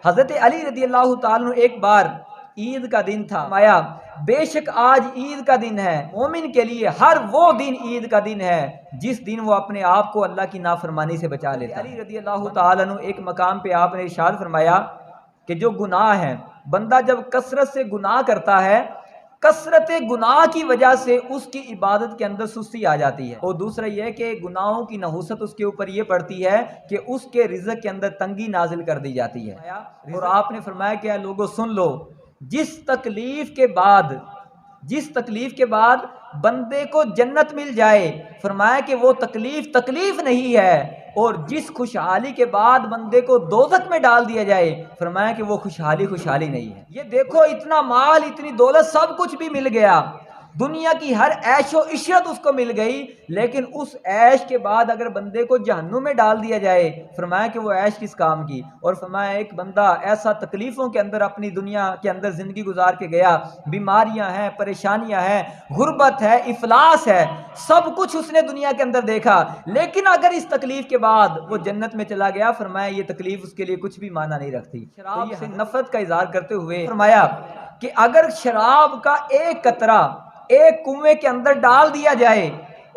حضرت علی رضی اللہ تعالیٰ عنہ ایک بار عید کا دن تھا، فرمایا بے شک آج عید کا دن ہے، مومن کے لیے ہر وہ دن عید کا دن ہے جس دن وہ اپنے آپ کو اللہ کی نافرمانی سے بچا لیتا ہے۔ علی رضی اللہ تعالیٰ عنہ ایک مقام پہ آپ نے ارشاد فرمایا کہ جو گناہ ہے، بندہ جب کثرت سے گناہ کرتا ہے، کثرت گناہ کی وجہ سے اس کی عبادت کے اندر سستی آ جاتی ہے، اور دوسرا یہ کہ گناہوں کی نحوست اس کے اوپر یہ پڑتی ہے کہ اس کے رزق کے اندر تنگی نازل کر دی جاتی ہے۔ اور آپ نے فرمایا کہ اے لوگوں سن لو، جس تکلیف کے بعد بندے کو جنت مل جائے، فرمایا کہ وہ تکلیف نہیں ہے، اور جس خوشحالی کے بعد بندے کو دوزخ میں ڈال دیا جائے، فرمایا کہ وہ خوشحالی نہیں ہے۔ یہ دیکھو، اتنا مال، اتنی دولت، سب کچھ بھی مل گیا، دنیا کی ہر عیش و عشرت اس کو مل گئی، لیکن اس عیش کے بعد اگر بندے کو جہنم میں ڈال دیا جائے، فرمایا کہ وہ عیش کس کام کی۔ اور فرمایا ایک بندہ ایسا تکلیفوں کے اندر اپنی دنیا کے اندر زندگی گزار کے گیا، بیماریاں ہیں، پریشانیاں ہیں، غربت ہے، افلاس ہے، سب کچھ اس نے دنیا کے اندر دیکھا، لیکن اگر اس تکلیف کے بعد وہ جنت میں چلا گیا، فرمایا یہ تکلیف اس کے لیے کچھ بھی معنی نہیں رکھتی۔ شراب سے نفرت کا اظہار کرتے ہوئے فرمایا کہ اگر شراب کا ایک قطرہ ایک کنویں کے اندر ڈال دیا جائے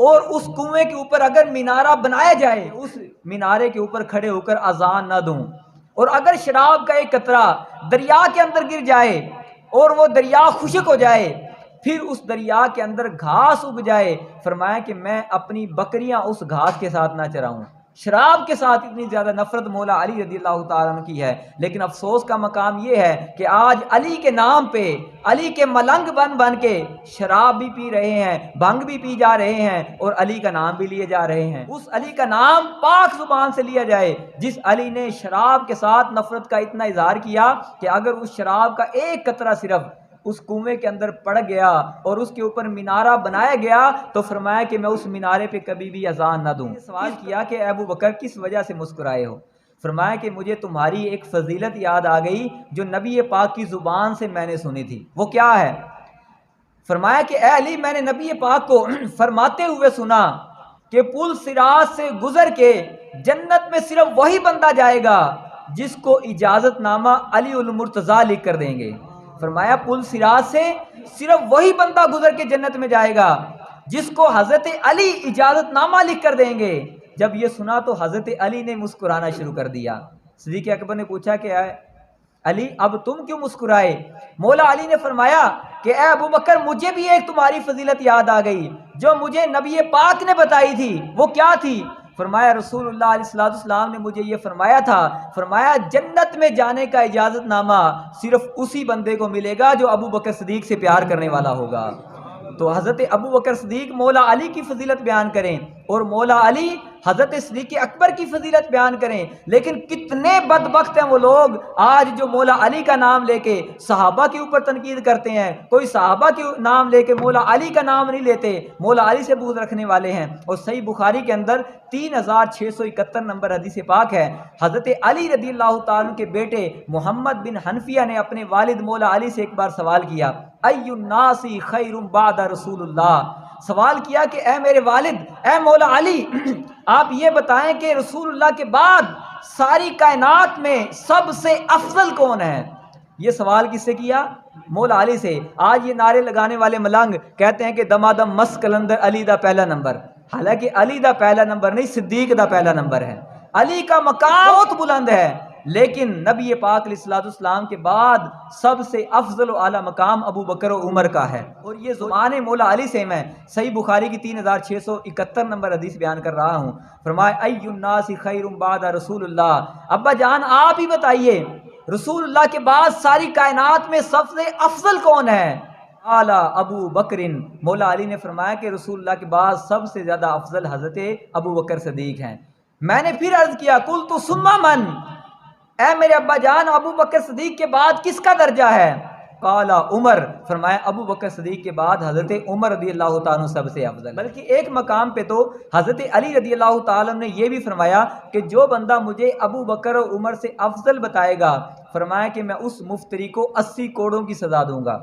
اور اس کنویں کے اوپر اگر مینارہ بنایا جائے، اس مینارے کے اوپر کھڑے ہو کر اذان نہ دوں، اور اگر شراب کا ایک قطرہ دریا کے اندر گر جائے اور وہ دریا خشک ہو جائے، پھر اس دریا کے اندر گھاس اگ جائے، فرمایا کہ میں اپنی بکریاں اس گھاس کے ساتھ نہ چراؤں۔ شراب کے ساتھ اتنی زیادہ نفرت مولا علی رضی اللہ تعالیٰ عنہ کی ہے، لیکن افسوس کا مقام یہ ہے کہ آج علی کے نام پہ علی کے ملنگ بن کے شراب بھی پی رہے ہیں، بھنگ بھی پی جا رہے ہیں، اور علی کا نام بھی لیے جا رہے ہیں۔ اس علی کا نام پاک زبان سے لیا جائے جس علی نے شراب کے ساتھ نفرت کا اتنا اظہار کیا کہ اگر اس شراب کا ایک قطرہ صرف اس کنویں کے اندر پڑ گیا اور اس کے اوپر مینارہ بنایا گیا، تو فرمایا کہ میں اس مینارے پہ کبھی بھی اذان نہ دوں۔ سوال کیا کہ ابو بکر کس وجہ سے مسکرائے ہو؟ فرمایا کہ مجھے تمہاری ایک فضیلت یاد آ گئی جو نبی پاک کی زبان سے میں نے سنی تھی۔ وہ کیا ہے؟ فرمایا کہ اے علی، میں نے نبی پاک کو فرماتے ہوئے سنا کہ پل صراط سے گزر کے جنت میں صرف وہی بندہ جائے گا جس کو اجازت نامہ علی المرتضیٰ لکھ کر دیں گے۔ فرمایا پل صراط سے صرف وہی بندہ گزر کے جنت میں جائے گا جس کو حضرت علی اجازت نامہ لکھ کر دیں گے۔ جب یہ سنا تو حضرت علی نے مسکرانا شروع کر دیا۔ صدیق اکبر نے پوچھا کہ اے علی، اب تم کیوں مسکرائے؟ مولا علی نے فرمایا کہ اے ابو بکر، مجھے بھی ایک تمہاری فضیلت یاد آ گئی جو مجھے نبی پاک نے بتائی تھی۔ وہ کیا تھی؟ فرمایا رسول اللہ علیہ السلام نے مجھے یہ فرمایا تھا، فرمایا جنت میں جانے کا اجازت نامہ صرف اسی بندے کو ملے گا جو ابو بکر صدیق سے پیار کرنے والا ہوگا۔ تو حضرت ابو بکر صدیق مولا علی کی فضیلت بیان کریں اور مولا علی حضرت صدیق اکبر کی فضیلت بیان کریں، لیکن کتنے بدبخت ہیں وہ لوگ آج جو مولا علی کا نام لے کے صحابہ کے اوپر تنقید کرتے ہیں، کوئی صحابہ کے نام لے کے مولا علی کا نام نہیں لیتے، مولا علی سے بغض رکھنے والے ہیں۔ اور صحیح بخاری کے اندر 3671 نمبر حدیث پاک ہے، حضرت علی رضی اللہ تعالیٰ کے بیٹے محمد بن حنفیہ نے اپنے والد مولا علی سے ایک بار سوال کیا، ای الناس خیر بعد رسول اللہ، سوال کیا کہ اے میرے والد، اے مولا علی، آپ یہ بتائیں کہ رسول اللہ کے بعد ساری کائنات میں سب سے افضل کون ہے؟ یہ سوال کس سے کیا؟ مولا علی سے۔ آج یہ نعرے لگانے والے ملنگ کہتے ہیں کہ دمادم مس کلندر علی دا پہلا نمبر، حالانکہ علی دا پہلا نمبر نہیں، صدیق دا پہلا نمبر ہے۔ علی کا مقام بہت بلند ہے، لیکن نبی پاک علیہ السلام کے بعد سب سے افضل و اعلیٰ مقام ابو بکر و عمر کا ہے۔ اور یہ زبان مولا علی سے میں صحیح بخاری کی 3671 نمبر حدیث بیان کر رہا ہوں۔ فرمایا ای الناس خیر بعد رسول اللہ، ابا جان آپ ہی بتائیے رسول اللہ کے بعد ساری کائنات میں سب سے افضل کون ہے؟ اعلیٰ ابو بکرن، مولا علی نے فرمایا کہ رسول اللہ کے بعد سب سے زیادہ افضل حضرت ابو بکر صدیق ہیں۔ میں نے پھر عرض کیا قلت ثم من، اے میرے ابا جان ابو بکر صدیق کے بعد کس کا درجہ ہے؟ قال عمر، فرمایا ابو بکر صدیق کے بعد حضرت عمر رضی اللہ تعالیٰ سب سے افضل۔ بلکہ ایک مقام پہ تو حضرت علی رضی اللہ تعالیٰ نے یہ بھی فرمایا کہ جو بندہ مجھے ابو بکر و عمر سے افضل بتائے گا، فرمایا کہ میں اس مفتری کو 80 کوڑوں کی سزا دوں گا۔